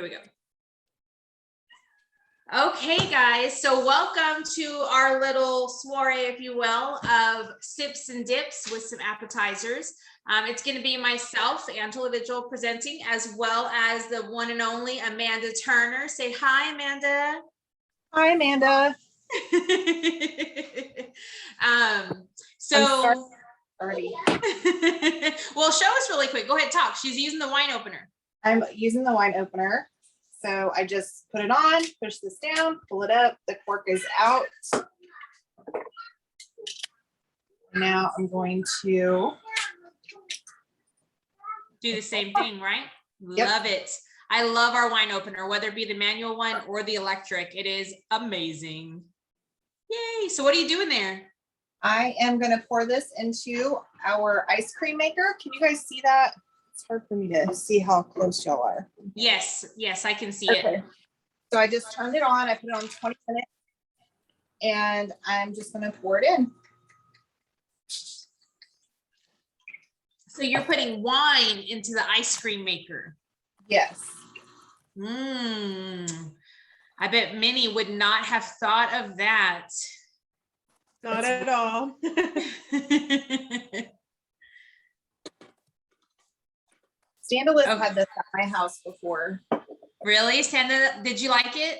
Here we go. Okay, guys, so welcome to our little soiree, if you will, of sips and dips with some appetizers. It's going to be myself, Angela Vigil, presenting, as well as the one and only Amanda Turner. Say hi, Amanda. Hi, Amanda. Already. Well, show us really quick. Go ahead, talk. She's using the wine opener. I'm using the wine opener. So I just put it on, push this down, pull it up. The cork is out. Now I'm going to do the same thing, right? Yep. Love it. I love our wine opener, whether it be the manual one or the electric. It is amazing. Yay. So what are you doing there? I am going to pour this into our ice cream maker. Can you guys see that? It's hard for me to see how close y'all are. Yes, I can see it. So I just turned it on. I put it on 20 minutes and I'm just going to pour it in. So you're putting wine into the ice cream maker? Yes. I bet many would not have thought of that. Not at all. Standalist had this at my house before. Really? Sandra, did you like it?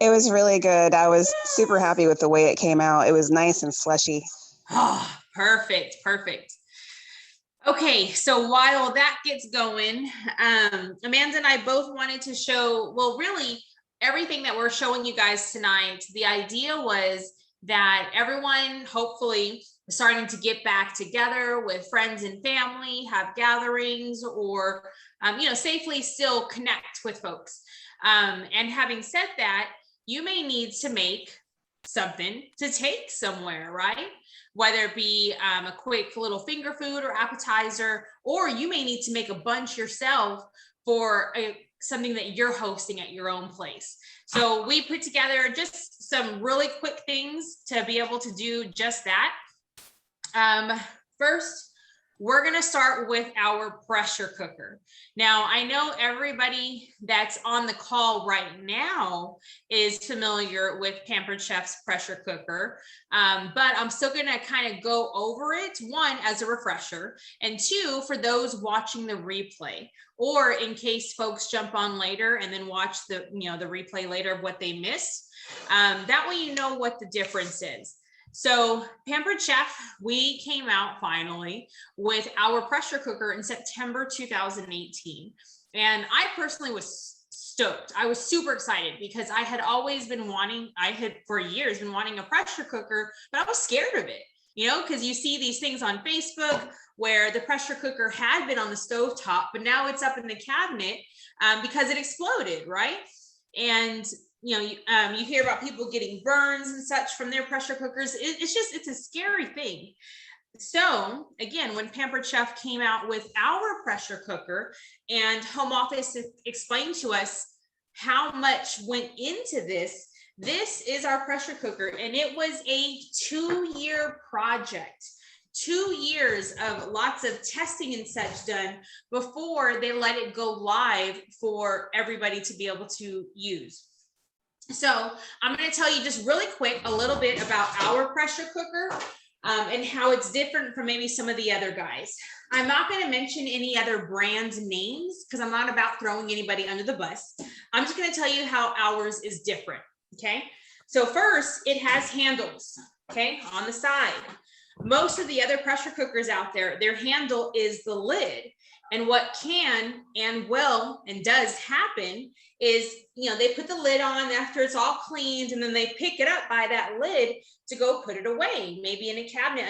It was really good. I was super happy with the way it came out. It was nice and slushy. Oh, perfect. Okay, so while that gets going, Amanda and I both wanted to show, well, really everything that we're showing you guys tonight. The idea was that everyone hopefully is starting to get back together with friends and family, have gatherings, or safely still connect with folks. And having said that, you may need to make something to take somewhere, right? Whether it be a quick little finger food or appetizer, or you may need to make a bunch yourself for something that you're hosting at your own place. So we put together just some really quick things to be able to do just that. First, we're going to start with our pressure cooker. Now, I know everybody that's on the call right now is familiar with Pampered Chef's pressure cooker, but I'm still going to kind of go over it, one, as a refresher, and two, for those watching the replay, or in case folks jump on later and then watch the replay later of what they missed. That way you know what the difference is. So Pampered Chef, we came out finally with our pressure cooker in September 2018. And I personally was stoked. I was super excited because I had for years been wanting a pressure cooker, but I was scared of it, because you see these things on Facebook where the pressure cooker had been on the stovetop, but now it's up in the cabinet because it exploded, right? And you hear about people getting burns and such from their pressure cookers. It's a scary thing. So again, when Pampered Chef came out with our pressure cooker and home office explained to us how much went into this is our pressure cooker. And it was a 2-year project. 2 years of lots of testing and such done before they let it go live for everybody to be able to use. So I'm going to tell you just really quick a little bit about our pressure cooker and how it's different from maybe some of the other guys. I'm not going to mention any other brand names because I'm not about throwing anybody under the bus. I'm just going to tell you how ours is different. Okay. So first, it has handles, okay, on the side. Most of the other pressure cookers out there, their handle is the lid. And what can and will and does happen is, they put the lid on after it's all cleaned, and then they pick it up by that lid to go put it away, maybe in a cabinet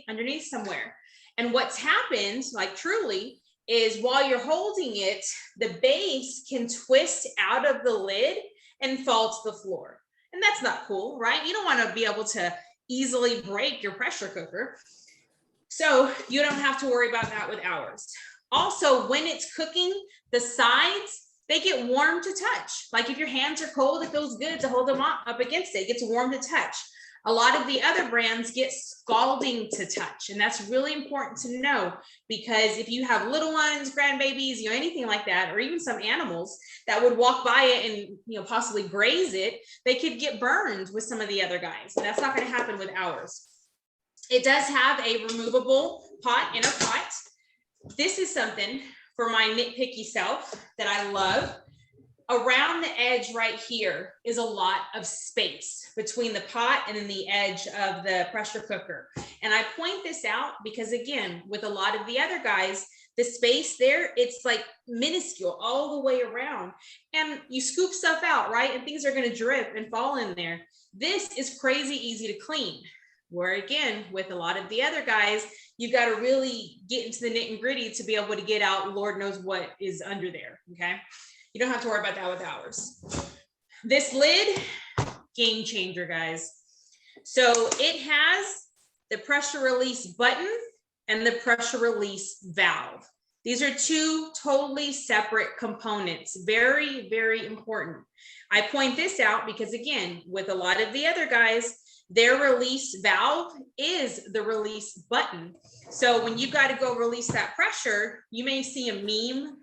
underneath somewhere. And what's happened, like truly, is while you're holding it, the base can twist out of the lid and fall to the floor. And that's not cool, right? You don't want to be able to easily break your pressure cooker. So you don't have to worry about that with ours. Also, when it's cooking, the sides, they get warm to touch. Like if your hands are cold, it feels good to hold them up against it. It gets warm to touch. A lot of the other brands get scalding to touch, and that's really important to know, because if you have little ones, grandbabies, you know, anything like that, or even some animals that would walk by it and, you know, possibly graze it, they could get burned with some of the other guys, and that's not going to happen with ours. It does have a removable pot, inner pot. This is something for my nitpicky self that I love. Around the edge right here is a lot of space between the pot and then the edge of the pressure cooker. And I point this out because, again, with a lot of the other guys, the space there, it's like minuscule all the way around. And you scoop stuff out, right? And things are going to drip and fall in there. This is crazy easy to clean. Where, again, with a lot of the other guys, you've got to really get into the nitty and gritty to be able to get out Lord knows what is under there, okay? You don't have to worry about that with ours. This lid, game changer, guys. So it has the pressure release button and the pressure release valve. These are two totally separate components. Very, very important. I point this out because, again, with a lot of the other guys, their release valve is the release button. So when you've got to go release that pressure, you may see a meme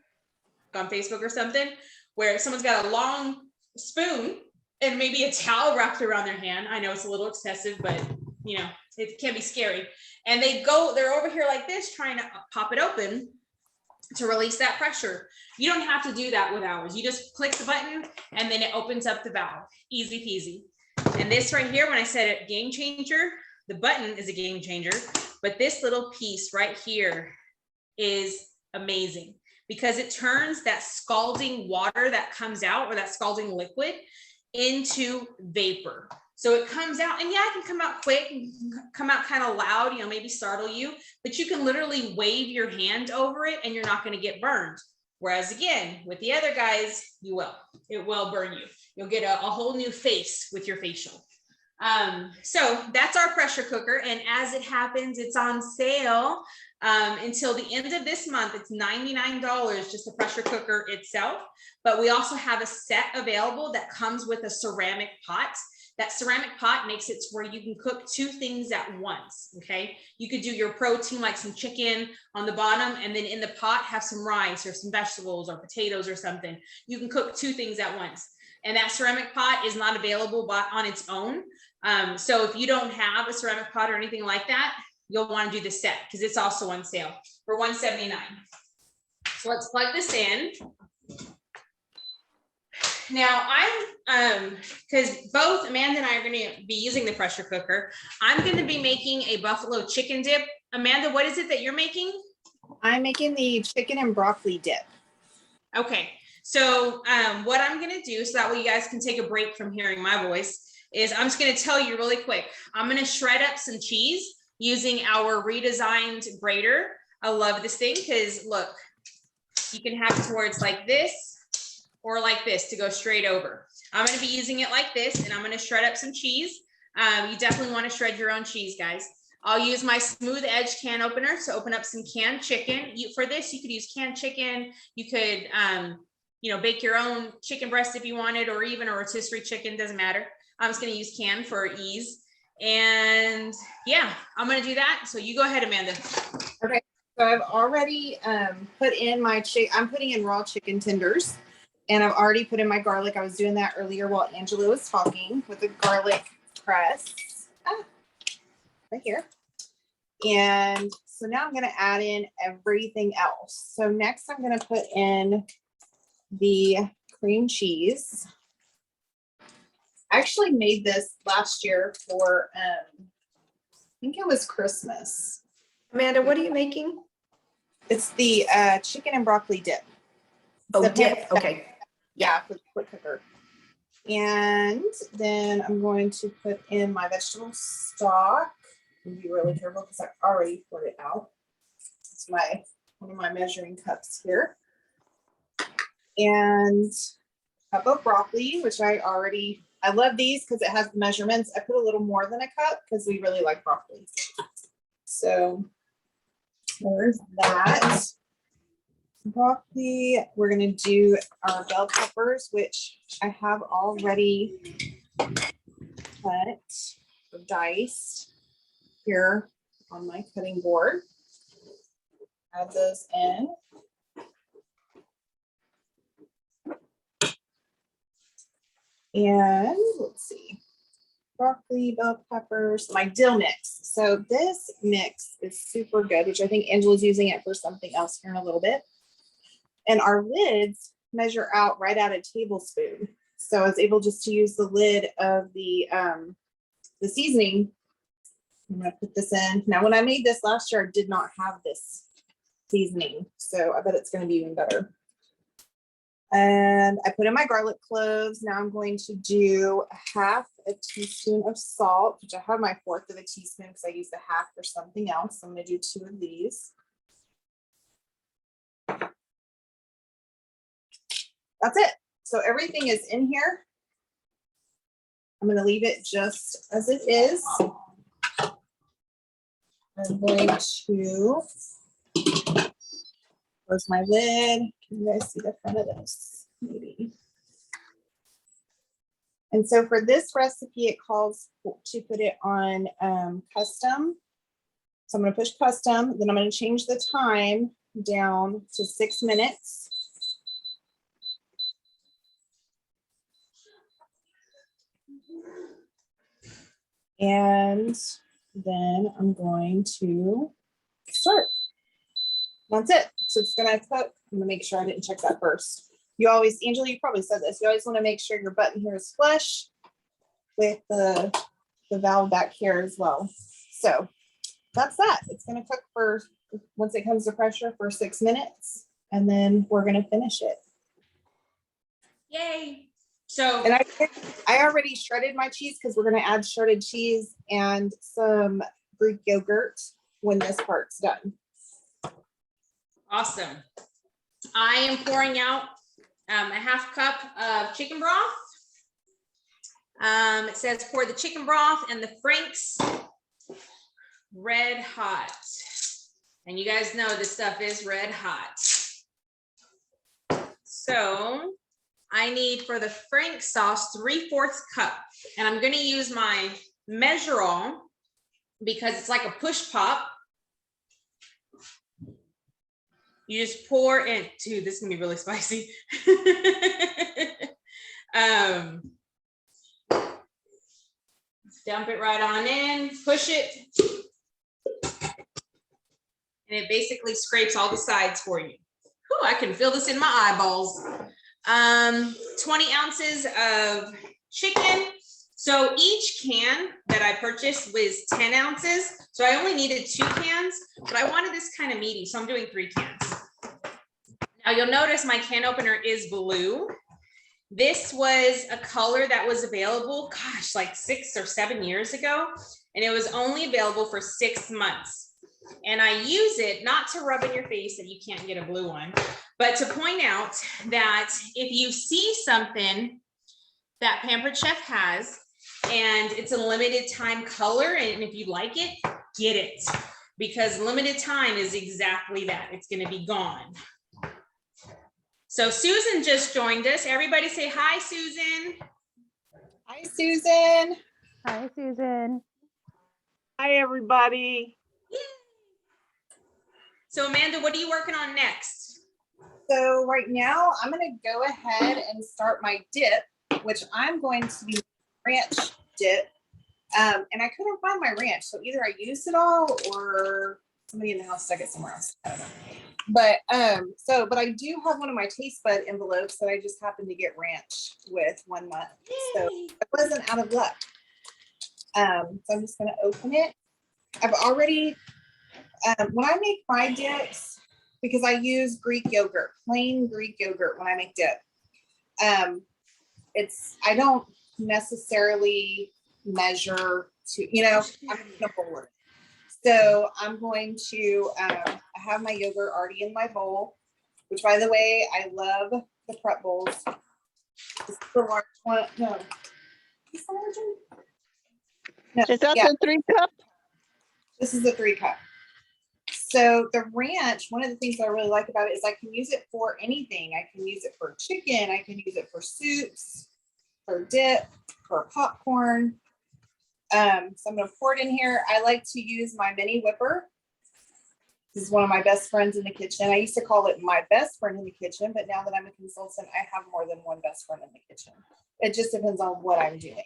on Facebook or something where someone's got a long spoon and maybe a towel wrapped around their hand. I know it's a little excessive, but you know, it can be scary. And they're over here like this, trying to pop it open to release that pressure. You don't have to do that with ours. You just click the button and then it opens up the valve. Easy peasy. And this right here, when I said it, game changer, the button is a game changer, but this little piece right here is amazing, because it turns that scalding water that comes out, or that scalding liquid, into vapor. So it comes out, and yeah, it can come out quick, come out kind of loud, you know, maybe startle you, but you can literally wave your hand over it and you're not going to get burned. Whereas, again, with the other guys, you will. It will burn you. You'll get a whole new face with your facial. So that's our pressure cooker. And as it happens, it's on sale until the end of this month. It's $99, just the pressure cooker itself. But we also have a set available that comes with a ceramic pot. That ceramic pot makes it to where you can cook two things at once, okay? You could do your protein, like some chicken on the bottom, and then in the pot have some rice or some vegetables or potatoes or something. You can cook two things at once. And that ceramic pot is not available on its own. So if you don't have a ceramic pot or anything like that, you'll want to do the set, because it's also on sale for $179. So let's plug this in. Now because both Amanda and I are going to be using the pressure cooker, I'm going to be making a buffalo chicken dip. Amanda, what is it that you're making? I'm making the chicken and broccoli dip. Okay. So what I'm going to do, so that way you guys can take a break from hearing my voice, is I'm just going to tell you really quick. I'm going to shred up some cheese using our redesigned grater. I love this thing because, look, you can have it to where it's like this or like this to go straight over. I'm going to be using it like this, and I'm going to shred up some cheese. You definitely want to shred your own cheese, guys. I'll use my smooth edge can opener to open up some canned chicken. For this, you could use canned chicken. You could, bake your own chicken breast if you wanted, or even a rotisserie chicken, doesn't matter. I'm just going to use canned for ease. And yeah, I'm going to do that. So you go ahead, Amanda. Okay. So I've already put in my I'm putting in raw chicken tenders, and I've already put in my garlic. I was doing that earlier while Angela was talking with the garlic press. Right here. And so now I'm going to add in everything else. So next I'm going to put in the cream cheese. I actually made this last year for, I think it was Christmas. Amanda, what are you making? It's the chicken and broccoli dip. Oh, The dip. Okay. Yeah, for the quick cooker. And then I'm going to put in my vegetable stock. And be really careful because I already poured it out. It's one of my measuring cups here. And a cup of broccoli, which I love these because it has the measurements. I put a little more than a cup because we really like broccoli. So there's that. Broccoli. We're going to do our bell peppers, which I have already cut. are diced here on my cutting board. Add those in. And let's see, broccoli, bell peppers, my dill mix. So this mix is super good, which I think Angela's using it for something else here in a little bit. And our lids measure out right at a tablespoon. So I was able just to use the lid of the seasoning. I'm gonna put this in. Now, when I made this last year, I did not have this seasoning. So I bet it's gonna be even better. And I put in my garlic cloves. Now I'm going to do half a teaspoon of salt, which I have my 1/4 of a teaspoon because I used the half for something else. So I'm going to do 2 of these. That's it. So everything is in here. I'm going to leave it just as it is. I'm going to close my lid. Can you guys see the front of this? Maybe. And so for this recipe, it calls to put it on custom. So I'm going to push custom. Then I'm going to change the time down to 6 minutes. And then I'm going to start. That's it. So it's gonna cook. I'm gonna make sure I didn't check that first. You always, Angela, you probably said this. You always want to make sure your button here is flush with the valve back here as well. So that's that. It's gonna cook for, once it comes to pressure, for 6 minutes, and then we're gonna finish it. Yay. So, And I already shredded my cheese because we're gonna add shredded cheese and some Greek yogurt when this part's done. awesome. I am pouring out a 1/2 cup of chicken broth. It says pour the chicken broth and the Frank's red hot. And you guys know this stuff is red hot. So I need for the Frank sauce 3/4 cup. And I'm gonna use my measure all because it's like a push pop. You just pour in, dude, this is gonna be really spicy. Dump it right on in, push it. And it basically scrapes all the sides for you. Whew, I can feel this in my eyeballs. 20 ounces of chicken. So each can that I purchased was 10 ounces. So I only needed 2 cans, but I wanted this kind of meaty. So I'm doing 3 cans. Now you'll notice my can opener is blue. This was a color that was available, gosh, like 6 or 7 years ago. And it was only available for 6 months. And I use it not to rub in your face that you can't get a blue one, but to point out that if you see something that Pampered Chef has and it's a limited time color, and if you like it, get it, because limited time is exactly that. It's going to be gone. So Susan just joined us. Everybody say hi, Susan. Hi, Susan. Hi, Susan. Hi, everybody. So Amanda, what are you working on next? So right now I'm going to go ahead and start my dip, which I'm going to be ranch dip. And I couldn't find my ranch. So either I used it all or somebody in the house stuck it somewhere else. I don't know. But but I do have one of my taste bud envelopes that I just happened to get ranch with 1 month. So I wasn't out of luck. So I'm just going to open it. I've already, when I make my dips, because I use Greek yogurt, plain Greek yogurt when I make dip. I don't necessarily measure to, I'm gonna bowl it. So I'm going to, I have my yogurt already in my bowl, which by the way, I love the prep bowls. This is the large one. No. Is this the large one? No. Is that Yeah. the 3 cup? This is the 3 cup. So the ranch, one of the things I really like about it is I can use it for anything. I can use it for chicken. I can use it for soups, for dip, for popcorn. So I'm gonna pour it in here. I like to use my mini whipper. This is one of my best friends in the kitchen. I used to call it my best friend in the kitchen, but now that I'm a consultant, I have more than one best friend in the kitchen. It just depends on what I'm doing.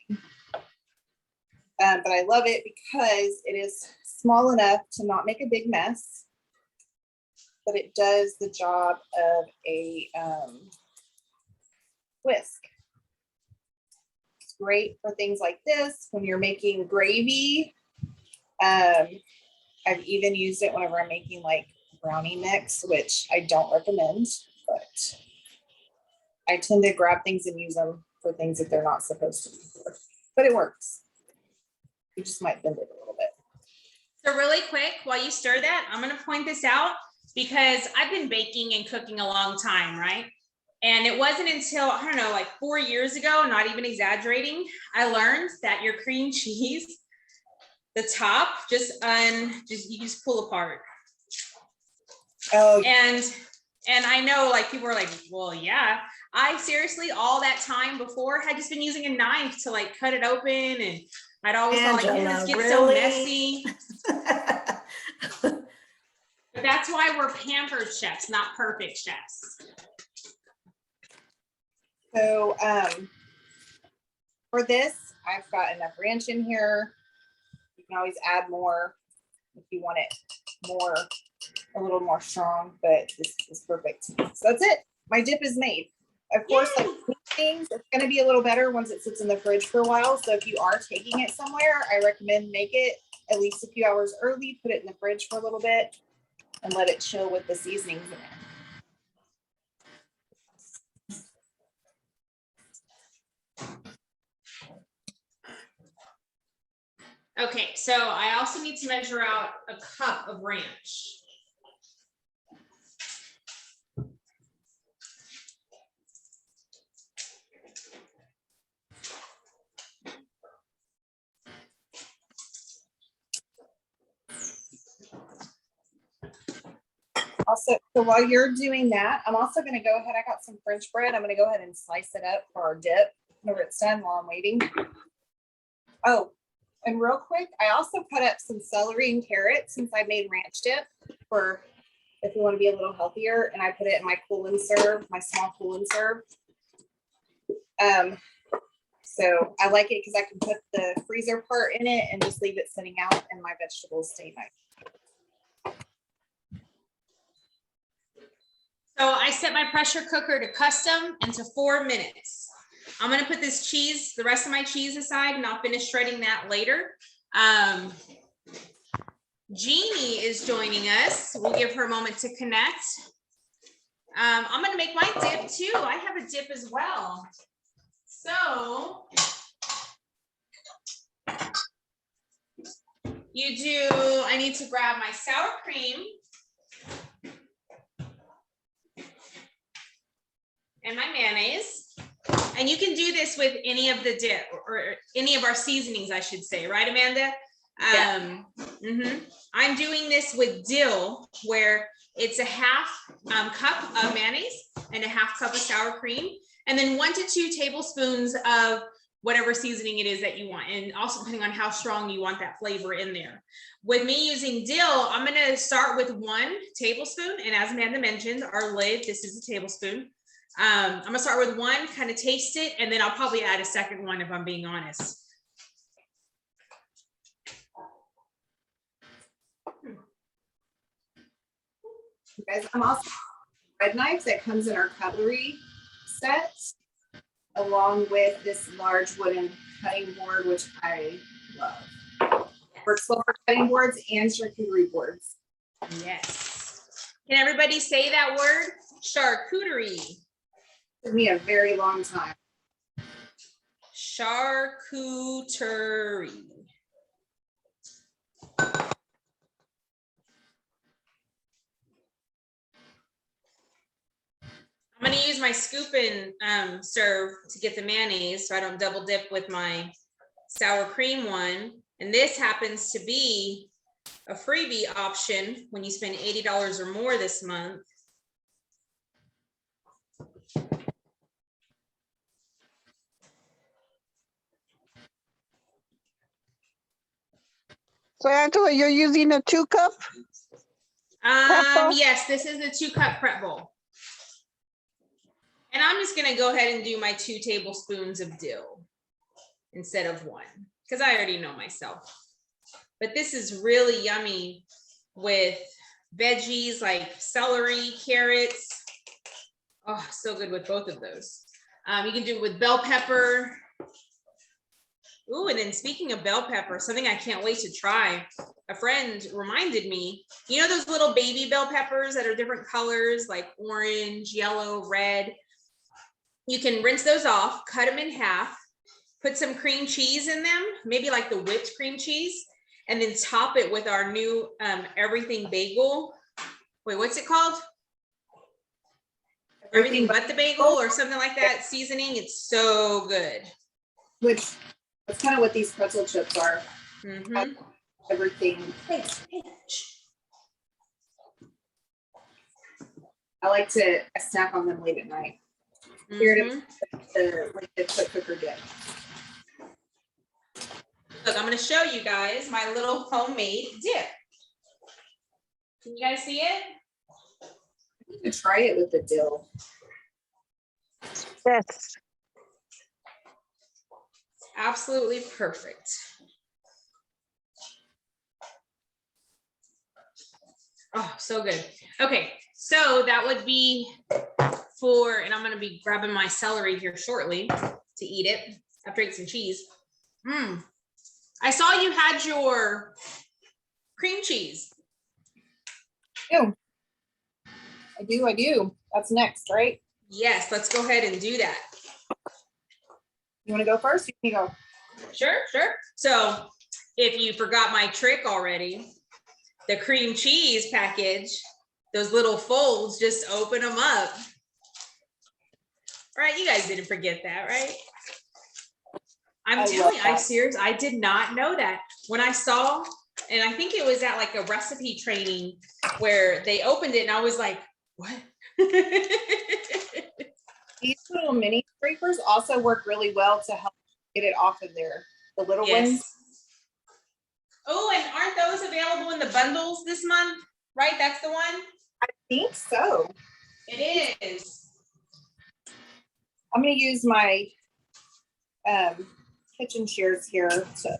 But I love it because it is small enough to not make a big mess, but it does the job of a whisk. It's great for things like this when you're making gravy. I've even used it whenever I'm making like brownie mix, which I don't recommend, but I tend to grab things and use them for things that they're not supposed to be for. But it works. You just might bend it a little bit. So really quick, while you stir that, I'm going to point this out because I've been baking and cooking a long time, right? And it wasn't until, I don't know, like 4 years ago, not even exaggerating, I learned that your cream cheese, the top, you just pull apart. Oh, And I know like people are like, well, yeah, I seriously all that time before had just been using a knife to like cut it open, and I'd always thought like, yeah, this gets so really? messy. But that's why we're pampered chefs, not perfect chefs. so for this, I've got enough ranch in here. You can always add more if you want it more, a little more strong, but this is perfect. So that's it. My dip is made. Of course, like things, it's going to be a little better once it sits in the fridge for a while. So if you are taking it somewhere, I recommend make it at least a few hours early, put it in the fridge for a little bit, and let it chill with the seasonings in it. Okay, so I also need to measure out a cup of ranch. Also, so while you're doing that, I'm also going to go ahead. I got some French bread. I'm going to go ahead and slice it up for our dip whenever it's done while I'm waiting. Oh, and real quick, I also cut up some celery and carrots since I made ranch dip for if you want to be a little healthier. And I put it in my cool and serve, my small cool and serve. So I like it because I can put the freezer part in it and just leave it sitting out and my vegetables stay nice. So I set my pressure cooker to custom into 4 minutes. I'm gonna put this cheese, the rest of my cheese aside, and I'll finish shredding that later. Jeannie is joining us. We'll give her a moment to connect. I'm gonna make my dip too. I have a dip as well. So I need to grab my sour cream and my mayonnaise. And you can do this with any of the dip or any of our seasonings, I should say, right, Amanda? Yeah. I'm doing this with dill, where it's a half cup of mayonnaise and a half cup of sour cream, and then 1 to 2 tablespoons of whatever seasoning it is that you want, and also depending on how strong you want that flavor in there. With me using dill, I'm going to start with 1 tablespoon, and as Amanda mentioned, our lid, this is a tablespoon. I'm gonna start with 1, kind of taste it, and then I'll probably add a second one if I'm being honest. Guys, I'm also bread knives that comes in our cutlery set, along with this large wooden cutting board, which I love. Works well for cutting boards and charcuterie boards. Yes. Can everybody say that word? Charcuterie. Took me a very long time. Charcuterie. I'm going to use my scoop and serve to get the mayonnaise so I don't double dip with my sour cream one. And this happens to be a freebie option when you spend $80 or more this month. So Angela, you're using a 2-cup? bowl? Yes, this is the 2-cup prep bowl. And I'm just gonna go ahead and do my 2 tablespoons of dill instead of 1, because I already know myself. But this is really yummy with veggies like celery, carrots. Oh, so good with both of those. You can do it with bell pepper. Ooh, and then speaking of bell pepper, something I can't wait to try. A friend reminded me, you know those little baby bell peppers that are different colors, like orange, yellow, red? You can rinse those off, cut them in half, put some cream cheese in them, maybe like the whipped cream cheese, and then top it with our new everything bagel. Wait, what's it called? Everything but the bagel or something like that seasoning. It's so good. Which that's kind of what these pretzel chips are. Mhm. Everything. I like to snack on them late at night. Here it is, the quick cooker dip. Look, I'm going to show you guys my little homemade dip. Can you guys see it? I'm gonna try it with the dill. Yes. Absolutely perfect. Oh, so good. Okay, so that would be for, and I'm going to be grabbing my celery here shortly to eat it after I eat some cheese. I saw you had your cream cheese. I do. That's next, right? Yes, let's go ahead and do that. You want to go first? You can go. Sure. So if you forgot my trick already, the cream cheese package, those little folds, just open them up. All right, you guys didn't forget that, right? I'm telling you, I did not know that. When I saw, and I think it was at like a recipe training where they opened it and I was like, what? These little mini scrapers also work really well to help get it off of there. The little ones. Oh, and aren't those available in the bundles this month? Right, that's the one? I think so. It is. I'm going to use my kitchen shears here to,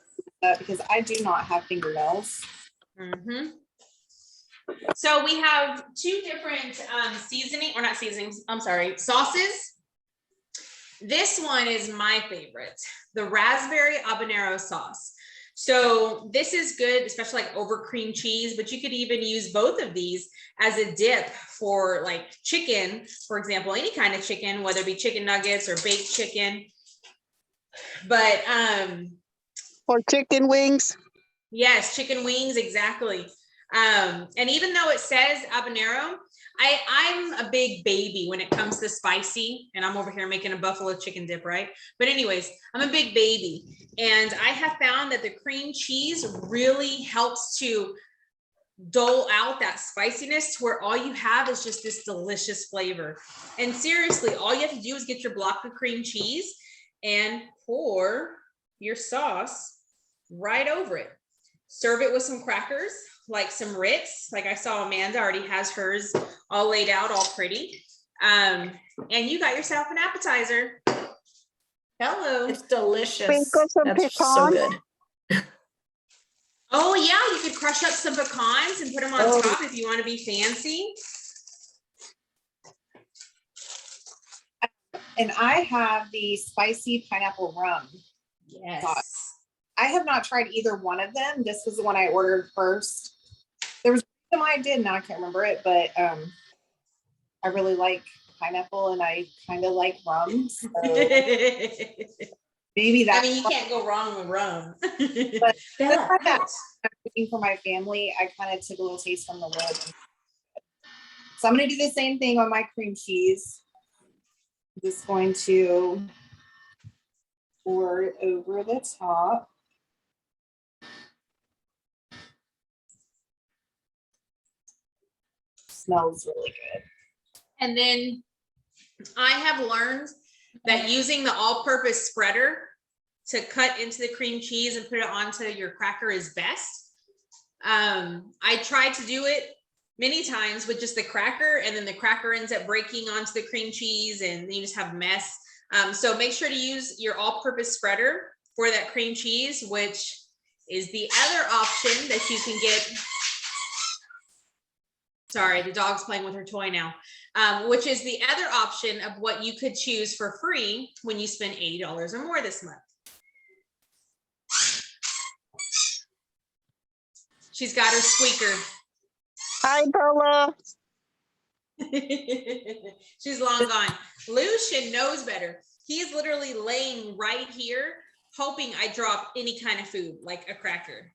because I do not have fingernails. So we have 2 different seasoning, or not seasonings, I'm sorry, sauces. This one is my favorite, the raspberry habanero sauce. So this is good, especially like over cream cheese, but you could even use both of these as a dip for like chicken, for example, any kind of chicken, whether it be chicken nuggets or baked chicken. But Or chicken wings. yes, chicken wings, exactly. And even though it says habanero, I'm a big baby when it comes to spicy, and I'm over here making a buffalo chicken dip, right? But anyways, I'm a big baby, and I have found that the cream cheese really helps to dole out that spiciness to where all you have is just this delicious flavor. And seriously, all you have to do is get your block of cream cheese and pour your sauce right over it. Serve it with some crackers, like some Ritz. Like I saw Amanda already has hers all laid out, all pretty. And you got yourself an appetizer. Hello. It's delicious. Sprinkle some That's so pecans. good. Oh yeah, you could crush up some pecans and put them on top if you want to be fancy. And I have the spicy pineapple rum. Yes. Sauce. I have not tried either one of them. This was the one I ordered first. There was some I did, and I can't remember it, but I really like pineapple and I kind of like rum. So maybe that's, I mean, you can't go wrong with rum. But Yeah. I'm cooking for my family. I kind of took a little taste from the wood. So I'm going to do the same thing on my cream cheese. I'm just going to pour it over the top. Smells really good. And then I have learned that using the all-purpose spreader to cut into the cream cheese and put it onto your cracker is best. I tried to do it many times with just the cracker, and then the cracker ends up breaking onto the cream cheese and then you just have a mess. So make sure to use your all-purpose spreader for that cream cheese, which is the other option that you can get. Sorry, the dog's playing with her toy now. Which is the other option of what you could choose for free when you spend $80 or more this month. She's got her squeaker. Hi, Bella. She's long gone. Lucian knows better. He is literally laying right here, hoping I drop any kind of food, like a cracker.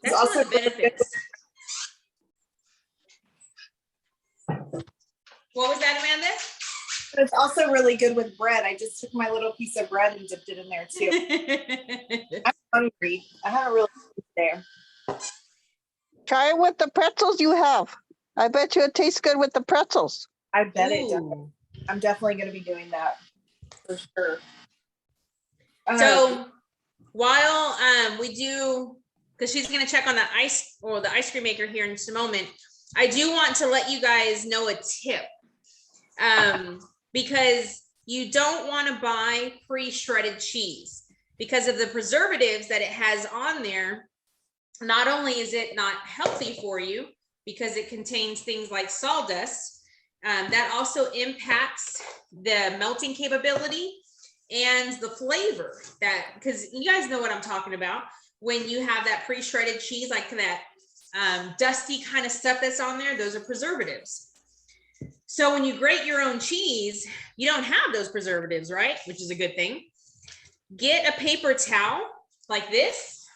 That's one of the benefits. What was that, Amanda? But it's also really good with bread. I just took my little piece of bread and dipped it in there too. I'm hungry. I haven't really eaten there. Try it with the pretzels you have. I bet you it tastes good with the pretzels. I bet it does. Ooh. I'm definitely going to be doing that for sure. So while we do, because she's going to check on the ice cream maker here in just a moment, I do want to let you guys know a tip, because you don't want to buy pre-shredded cheese because of the preservatives that it has on there. Not only is it not healthy for you because it contains things like sawdust, that also impacts the melting capability and the flavor, that, because you guys know what I'm talking about when you have that pre-shredded cheese, like that dusty kind of stuff that's on there. Those are preservatives. So when you grate your own cheese, you don't have those preservatives, right? Which is a good thing. Get a paper towel like this.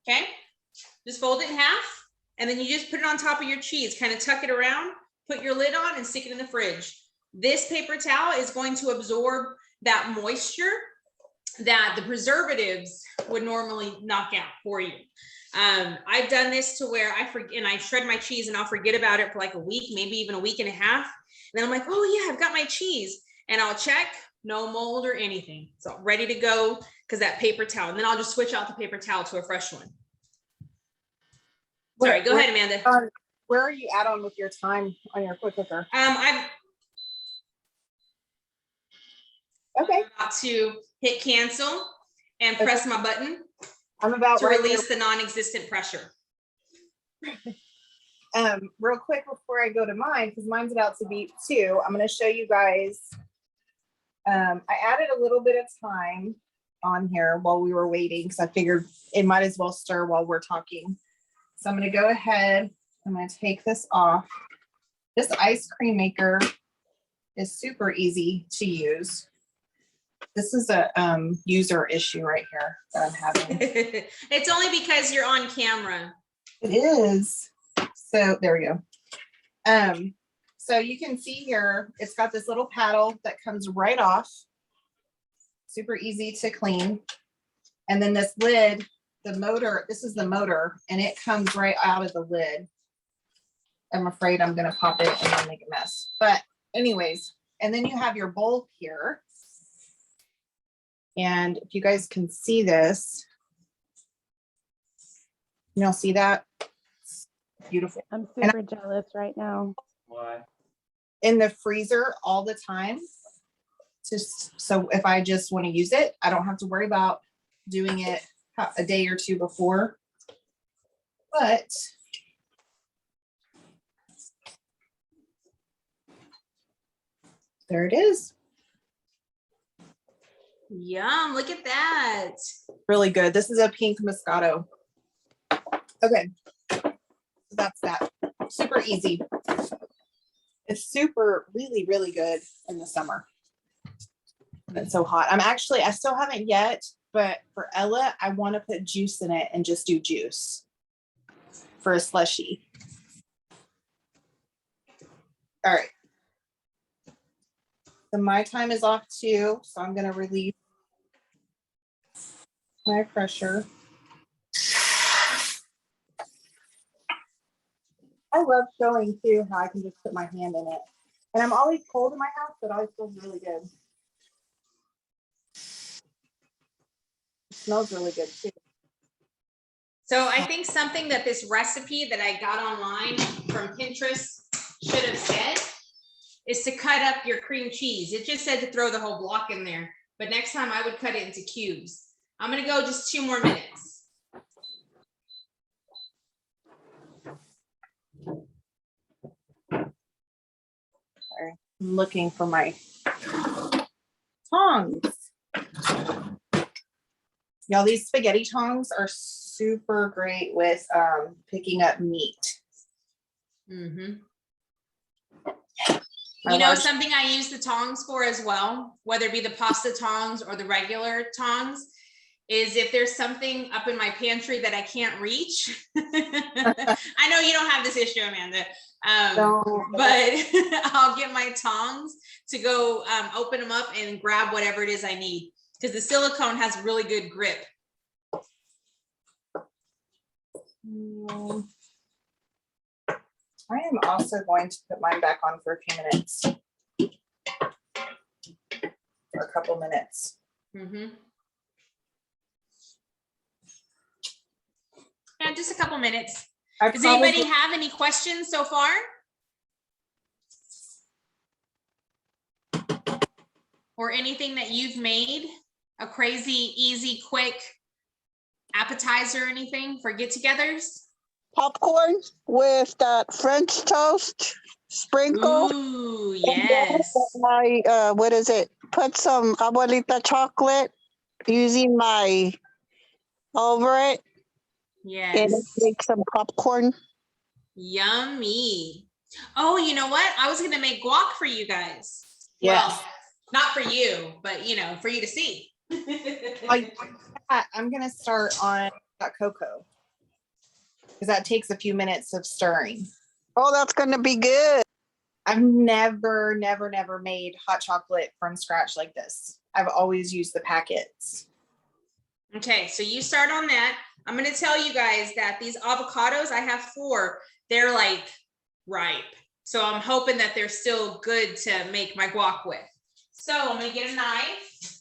Okay, just fold it in half, and then you just put it on top of your cheese, kind of tuck it around, put your lid on, and stick it in the fridge. This paper towel is going to absorb that moisture that the preservatives would normally knock out for you. I've done this to where I forget, and I shred my cheese and I'll forget about it for like a week, maybe even a week and a half. And then I'm like, oh yeah, I've got my cheese, and I'll check, no mold or anything. So ready to go, because that paper towel, and then I'll just switch out the paper towel to a fresh one. Sorry, go ahead, Amanda. Where are you at on with your time on your quick cooker? I'm Okay. about to hit cancel and press my button I'm about to right release the non-existent pressure. Real quick before I go to mine, because mine's about to beat 2, I'm going to show you guys. I added a little bit of time on here while we were waiting, because I figured it might as well stir while we're talking. So I'm going to go ahead. I'm going to take this off. This ice cream maker is super easy to use. This is a user issue right here that I'm having. It's only because you're on camera. It is. So there we go. So you can see here, it's got this little paddle that comes right off. Super easy to clean. And then this lid, the motor, this is the motor, and it comes right out of the lid. I'm afraid I'm going to pop it and then make a mess. But anyways, and then you have your bowl here. And if you guys can see this, you'll see that. It's beautiful. I'm super jealous right now. Why? In the freezer all the time. Just so if I just want to use it, I don't have to worry about doing it a day or two before. But there it is. Yum, look at that. Really good. This is a pink Moscato. Okay. So that's that. Super easy. It's super, really, really good in the summer. And it's so hot. I still haven't yet, but for Ella, I want to put juice in it and just do juice for a slushie. All right. So my time is off too. So I'm going to release my pressure. I love showing too how I can just put my hand in it. And I'm always cold in my house, but it always feels really good. smells really good too. So I think something that this recipe that I got online from Pinterest should have said is to cut up your cream cheese. It just said to throw the whole block in there, but next time I would cut it into cubes. I'm gonna go just 2 more minutes. I'm looking for my tongs. Y'all, these spaghetti tongs are super great with picking up meat. Mm-hmm. My You know, large- something I use the tongs for as well, whether it be the pasta tongs or the regular tongs, is if there's something up in my pantry that I can't reach. I know you don't have this issue, Amanda, but I'll get my tongs to go open them up and grab whatever it is I need, because the silicone has really good grip. I am also going to put mine back on for a few minutes. For a couple minutes. Mm-hmm. Yeah, just a couple minutes. Does anybody have any questions so far? Or anything that you've made? A crazy, easy, quick appetizer or anything for get-togethers? Popcorn with that French toast sprinkle. Ooh, yes. I what is it? Put some abuelita chocolate using my over it and Yes. make some popcorn. Yummy. Oh, you know what? I was gonna make guac for you guys. Yes. Well, not for you, but you know, for you to see. I'm gonna start on hot cocoa because that takes a few minutes of stirring. Oh, that's gonna be good. I've never made hot chocolate from scratch like this. I've always used the packets. Okay, so you start on that. I'm gonna tell you guys that these avocados, I have 4, they're like ripe. So I'm hoping that they're still good to make my guac with. So I'm gonna get a knife.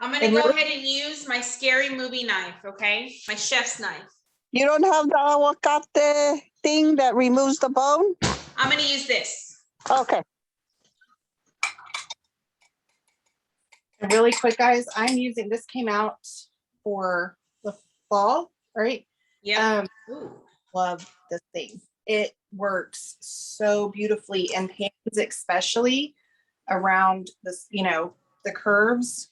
I'm gonna go ahead and use my scary movie knife, okay? My chef's knife. You don't have the aguacate thing that removes the bone? I'm gonna use this. Okay. And really quick, guys, I'm using this, came out for the fall, right? Yeah. Love this thing. It works so beautifully in pans, especially around this, you know, the curves.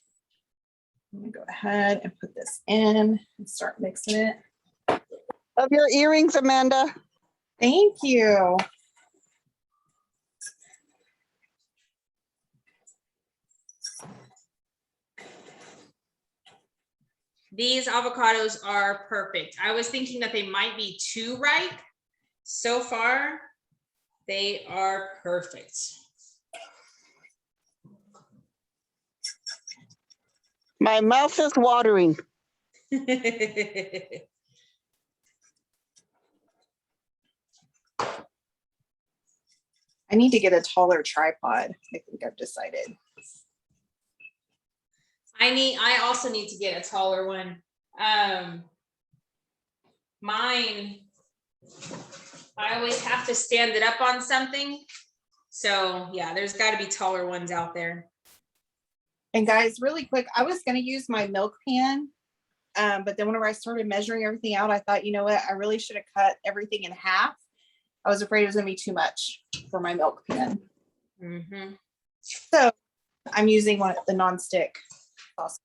I'm gonna go ahead and put this in and start mixing it. Of your earrings, Amanda. Thank you. These avocados are perfect. I was thinking that they might be too ripe. So far, they are perfect. My mouth is watering. I need to get a taller tripod. I think I've decided. I also need to get a taller one. Mine, I always have to stand it up on something. So yeah, there's got to be taller ones out there. And guys, really quick, I was going to use my milk pan. But then whenever I started measuring everything out, I thought, you know what, I really should have cut everything in half. I was afraid it was going to be too much for my milk pan. Mm-hmm. So I'm using one of the nonstick sauce.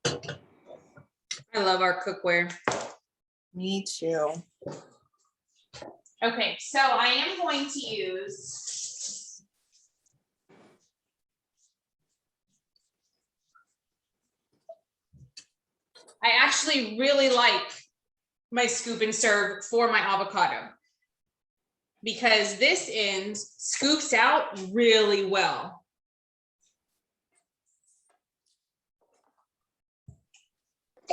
I love our cookware. Me too. Okay, so I am going to use I actually really like my scoop and serve for my avocado because this end scoops out really well.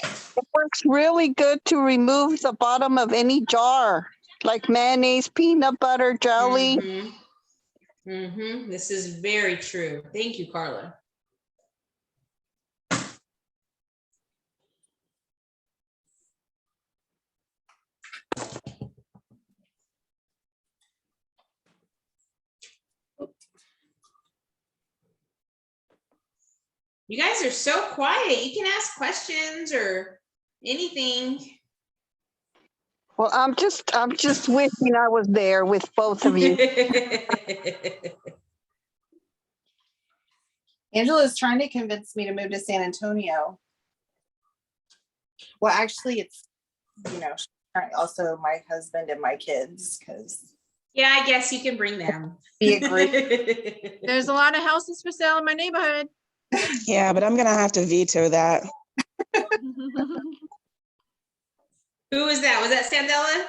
It works really good to remove the bottom of any jar, like mayonnaise, peanut butter, jelly. Mm-hmm. Mm-hmm. This is very true. Thank you, Carla. You guys are so quiet. You can ask questions or anything. Well, I'm just wishing I was there with both of you. Angela's trying to convince me to move to San Antonio. Well, actually, it's, also my husband and my kids, because Yeah, I guess you can bring them. be a group. There's a lot of houses for sale in my neighborhood. Yeah, but I'm gonna have to veto that. Who was that? Was that Sandella?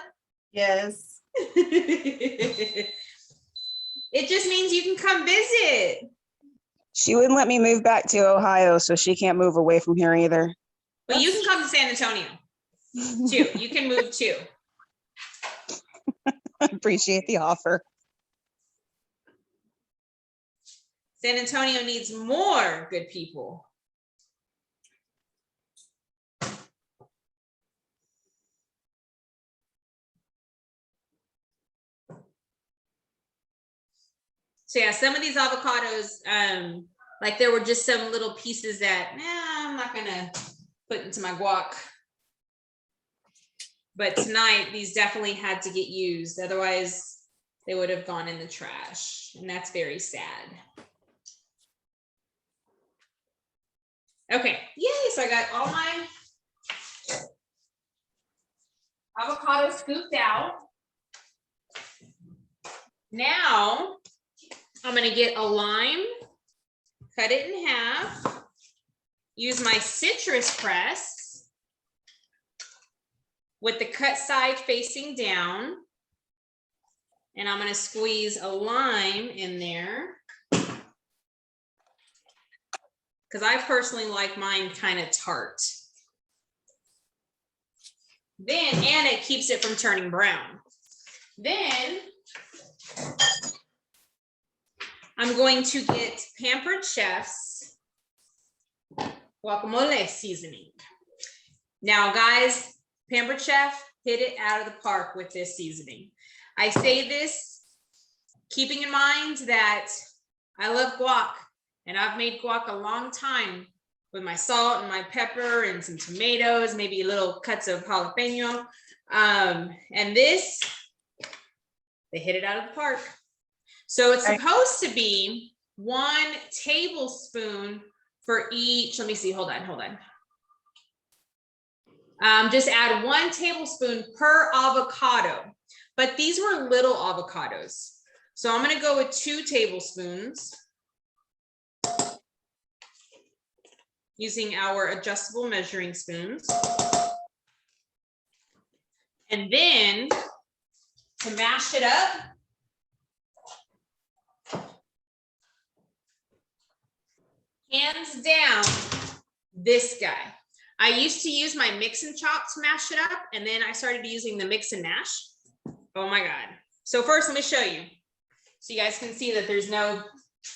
Yes. It just means you can come visit. She wouldn't let me move back to Ohio, so she can't move away from here either. But you can come to San Antonio too. You can move too. I appreciate the offer. San Antonio needs more good people. So yeah, some of these avocados, like there were just some little pieces that I'm not gonna put into my guac. But tonight, these definitely had to get used. Otherwise, they would have gone in the trash. And that's very sad. Okay, yay, so I got all my avocados scooped out. Now, I'm gonna get a lime, cut it in half, use my citrus press with the cut side facing down. And I'm gonna squeeze a lime in there, because I personally like mine kind of tart. Then, and it keeps it from turning brown. Then, I'm going to get Pampered Chef's guacamole seasoning. Now, guys, Pampered Chef hit it out of the park with this seasoning. I say this keeping in mind that I love guac, and I've made guac a long time with my salt and my pepper and some tomatoes, maybe little cuts of jalapeno. And this, they hit it out of the park. So it's supposed to be 1 tablespoon for each. Let me see, hold on. Just add 1 tablespoon per avocado, but these were little avocados. So I'm gonna go with 2 tablespoons using our adjustable measuring spoons. And then to mash it up, hands down, this guy. I used to use my mix and chop to mash it up, and then I started using the mix and mash. Oh my God. So first, let me show you, so you guys can see that there's no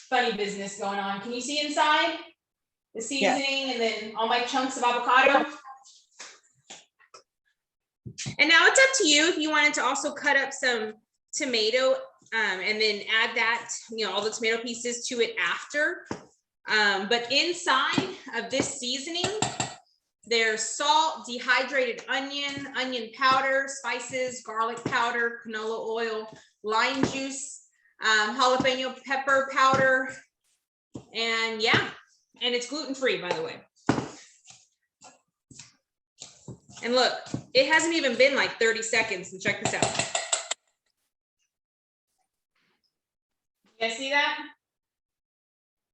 funny business going on. Can you see inside the seasoning and then all my chunks of avocado? And now it's up to you if you wanted to also cut up some tomato and then add that, all the tomato pieces to it after. But inside of this seasoning, there's salt, dehydrated onion, onion powder, spices, garlic powder, canola oil, lime juice, jalapeno pepper powder, and yeah, and it's gluten-free, by the way. And look, it hasn't even been like 30 seconds, and check this out. You guys see that?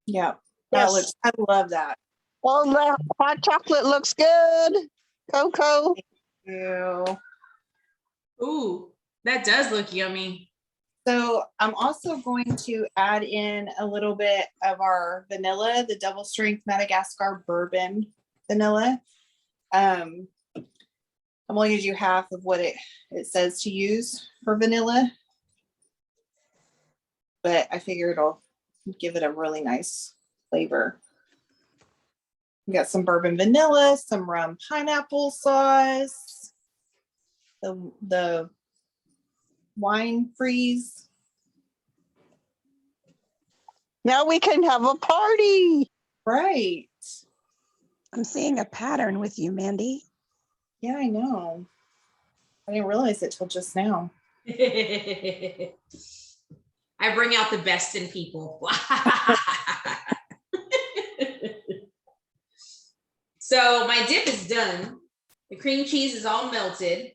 Yeah, Yes. I love that. Well, the hot chocolate looks good. Coco. Ew. Ooh, that does look yummy. So I'm also going to add in a little bit of our vanilla, the double strength Madagascar bourbon vanilla. I'm only going to do half of what it says to use for vanilla, but I figure it'll give it a really nice flavor. We got some bourbon vanilla, some rum pineapple sauce, the wine freeze. Now we can have a party. Right. I'm seeing a pattern with you, Mandy. Yeah, I know. I didn't realize it till just now. I bring out the best in people. So my dip is done. The cream cheese is all melted.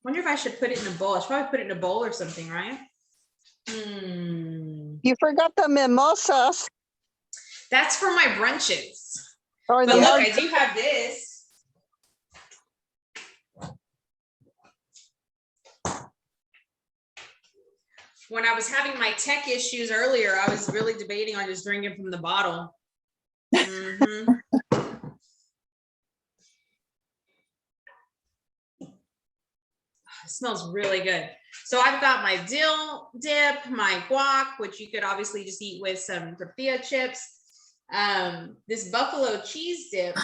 Wonder if I should put it in a bowl. I should probably put it in a bowl or something, right? You forgot the mimosas That's for my brunches. or But the look, mar- I do have this. When I was having my tech issues earlier, I was really debating on just drinking from the bottle. Mhm. It smells really good. So I've got my dill dip, my guac, which you could obviously just eat with some tortilla chips. This buffalo cheese dip,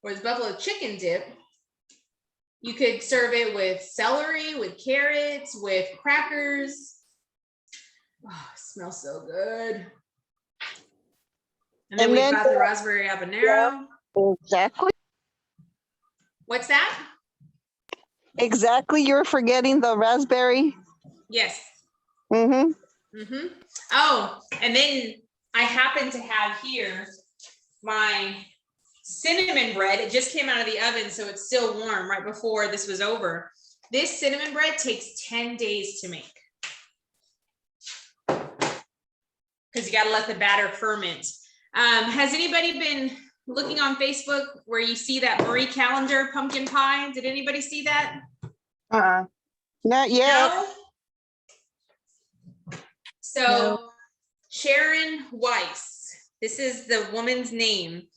or this buffalo chicken dip, you could serve it with celery, with carrots, with crackers. Oh, it smells so good. And then And we've then got the raspberry habanero. Exactly. What's that? Exactly. You're forgetting the raspberry. Yes. Mm-hmm. Mm-hmm. Oh, and then I happen to have here my cinnamon bread. It just came out of the oven, so it's still warm right before this was over. This cinnamon bread takes 10 days to make because you got to let the batter ferment. Has anybody been looking on Facebook where you see that Marie Callender pumpkin pie? Did anybody see that? Not yet. No? So No. Sharon Weiss, this is the woman's name.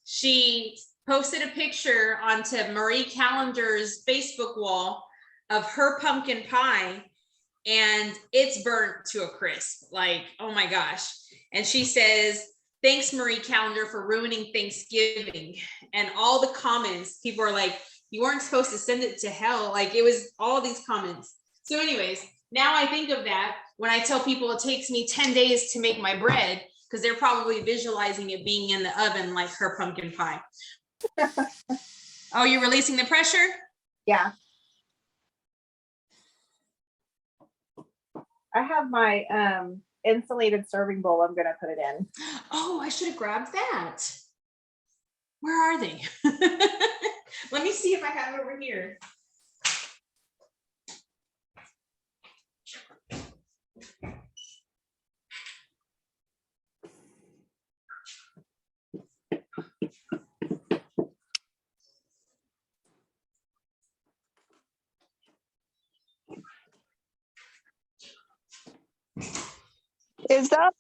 She posted a picture onto Marie Callender's Facebook wall of her pumpkin pie, and it's burnt to a crisp. Like, oh my gosh. And she says, thanks, Marie Callender, for ruining Thanksgiving. And all the comments, people are like, you weren't supposed to send it to hell. Like, it was all these comments. So anyways, now I think of that when I tell people it takes me 10 days to make my bread, because they're probably visualizing it being in the oven like her pumpkin pie. Oh, you're releasing the pressure? Yeah. I have my insulated serving bowl. I'm gonna put it in. Oh, I should have grabbed that. Where are they? Let me see if I have it over here. Is that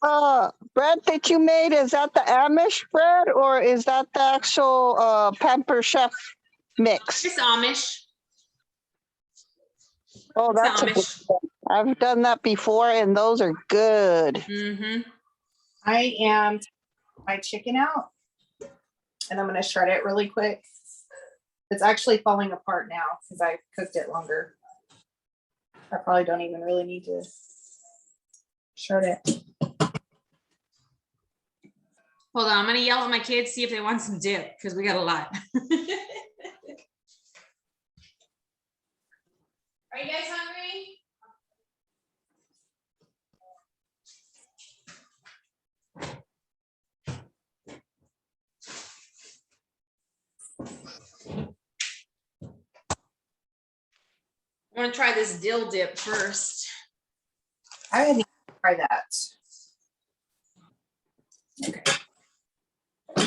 bread that you made? Is that the Amish bread or is that the actual Pampered Chef mix? It's Amish. Oh, It's that's a good Amish. one. I've done that before and those are good. Mm-hmm. I am taking my chicken out and I'm gonna shred it really quick. It's actually falling apart now because I cooked it longer. I probably don't even really need to shred it. Hold on, I'm gonna yell at my kids, see if they want some dip, because we got a lot. Are you guys hungry? I want to try this dill dip first. I didn't even try that. Okay.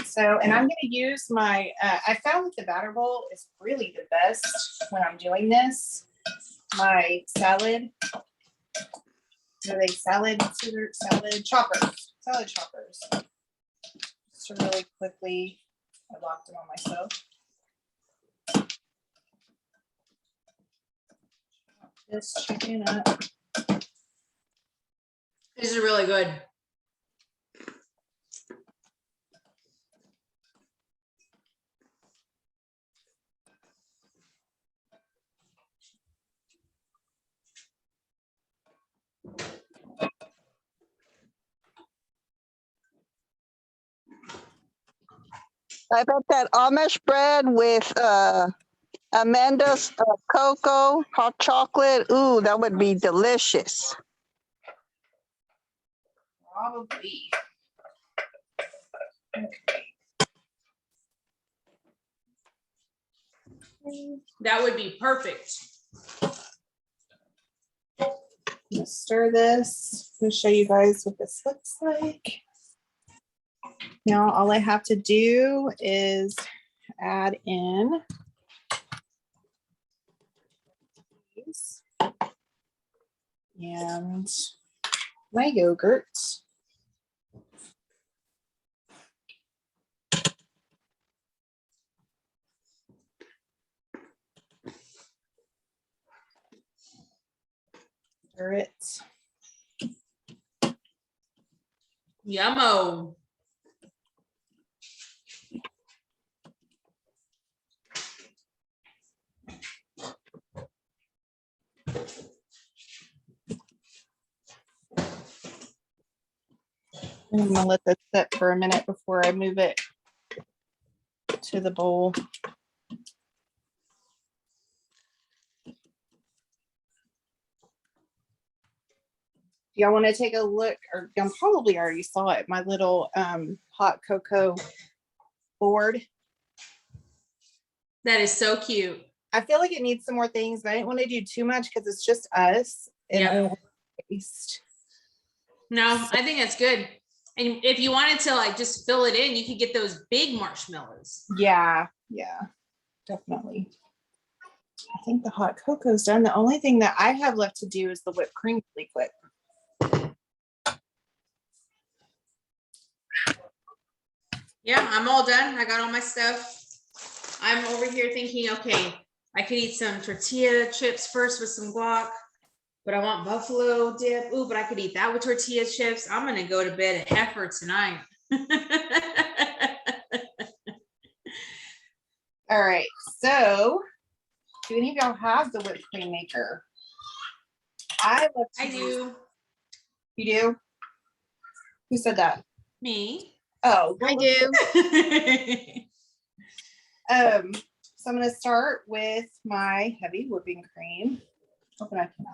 So, and I'm going to use my, I found that the batter bowl is really the best when I'm doing this. My salad, are they salad choppers, Just to really quickly, I locked them on myself. This chicken up. This is really good. I bet that Amish bread with Amanda's cocoa, hot chocolate. Ooh, that would be delicious. Probably. That would be perfect. I'm gonna stir this. I'm gonna show you guys what this looks like. Now, all I have to do is add in these and my yogurt. Stir it. Yummo. I'm gonna let this sit for a minute before I move it to the bowl. Y'all want to take a look, or you probably already saw it, my little hot cocoa board. That is so cute. I feel like it needs some more things, but I didn't want to do too much because it's just us. And Yep. I don't want to waste. No, I think that's good. And if you wanted to like just fill it in, you could get those big marshmallows. Yeah, definitely. I think the hot cocoa's done. The only thing that I have left to do is the whipped cream really quick. Yeah, I'm all done. I got all my stuff. I'm over here thinking, okay, I could eat some tortilla chips first with some guac, but I want buffalo dip. Ooh, but I could eat that with tortilla chips. I'm gonna go to bed a heifer tonight. All right, so do any of y'all have the whipped cream maker? I love to I do. You do? Who said that? Me. Oh, I do. So I'm going to start with my heavy whipping cream. Hoping I can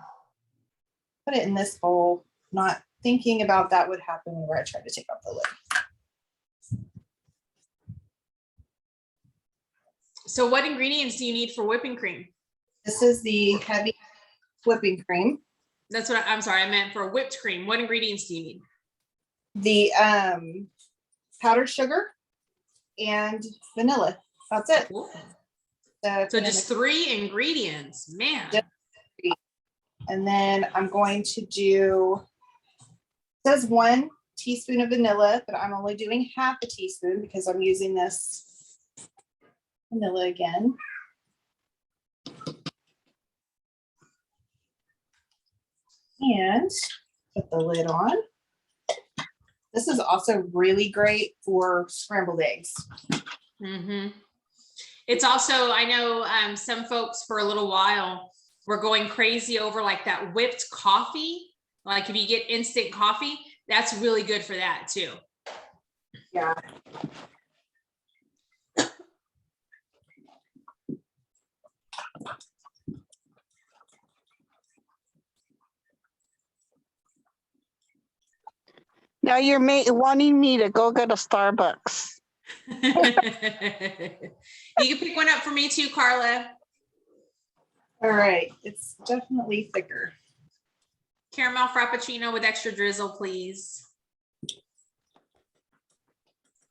put it in this bowl, not thinking about that would happen whenever I try to take off the lid. So what ingredients do you need for whipping cream? This is the heavy whipping cream. That's what I'm sorry, I meant for whipped cream. What ingredients do you need? The powdered sugar and vanilla. That's it. Cool. So just 3 ingredients, man. Yep. And then I'm going to do, it says 1 teaspoon of vanilla, but I'm only doing half a teaspoon because I'm using this vanilla again. And put the lid on. This is also really great for scrambled eggs. Mm-hmm. It's also, I know some folks for a little while were going crazy over like that whipped coffee. Like if you get instant coffee, that's really good for that too. Yeah. Now you're wanting me to go get a Starbucks. You can pick one up for me too, Carla. All right. It's definitely thicker. Caramel frappuccino with extra drizzle, please.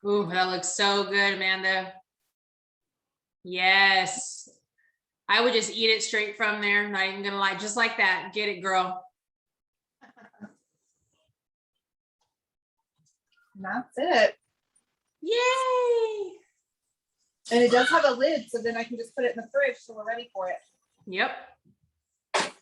Ooh, that looks so good, Amanda. Yes. I would just eat it straight from there. Not even gonna lie, just like that. Get it, girl. And that's it. Yay. And it does have a lid, so then I can just put it in the fridge so we're ready for it. Yep.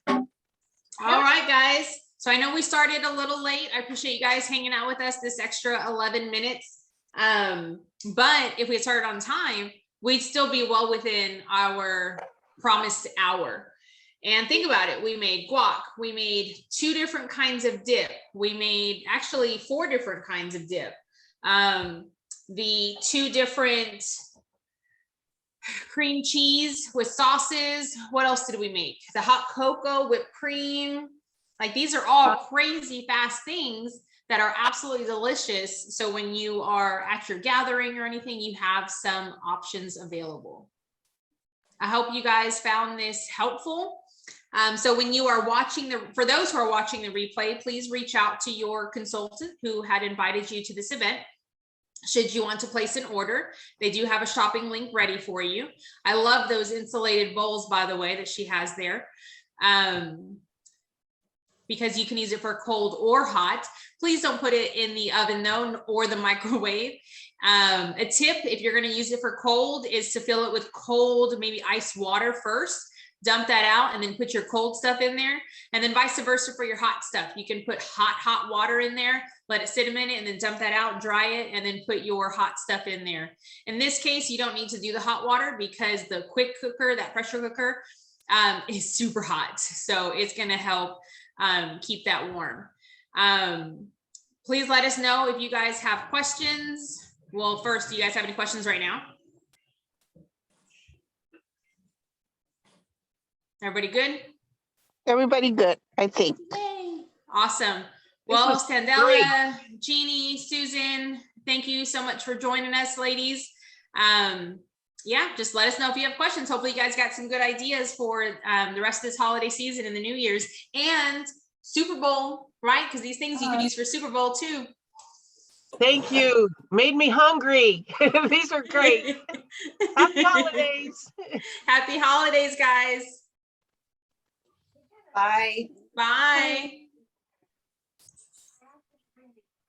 All right, guys. So I know we started a little late. I appreciate you guys hanging out with us this extra 11 minutes. But if we had started on time, we'd still be well within our promised hour. And think about it. We made guac. We made 2 different kinds of dip. We made actually 4 different kinds of dip. the 2 different cream cheese with sauces. What else did we make? The hot cocoa, whipped cream. Like these are all crazy fast things that are absolutely delicious. So when you are at your gathering or anything, you have some options available. I hope you guys found this helpful. So when you are watching for those who are watching the replay, please reach out to your consultant who had invited you to this event. Should you want to place an order, they do have a shopping link ready for you. I love those insulated bowls, by the way, that she has there. Because you can use it for cold or hot. Please don't put it in the oven though, or the microwave. A tip, if you're gonna use it for cold, is to fill it with cold, maybe ice water first, dump that out, and then put your cold stuff in there. And then vice versa for your hot stuff. You can put hot water in there, let it sit a minute, and then dump that out, dry it, and then put your hot stuff in there. In this case, you don't need to do the hot water because the quick cooker, that pressure cooker, is super hot. So it's gonna help keep that warm. Please let us know if you guys have questions. Well, first, do you guys have any questions right now? Everybody good? Everybody good, I think. Yay. Awesome. Well, was Standella, Jeannie, Susan, thank you so much for joining us, ladies. Yeah, just let us know if you have questions. Hopefully you guys got some good ideas for the rest of this holiday season and the New Year's and Super Bowl, right? Because these things you could use for Super Bowl too. Thank you. Made me hungry. These are great. Happy holidays. Happy holidays, guys. Bye. Bye.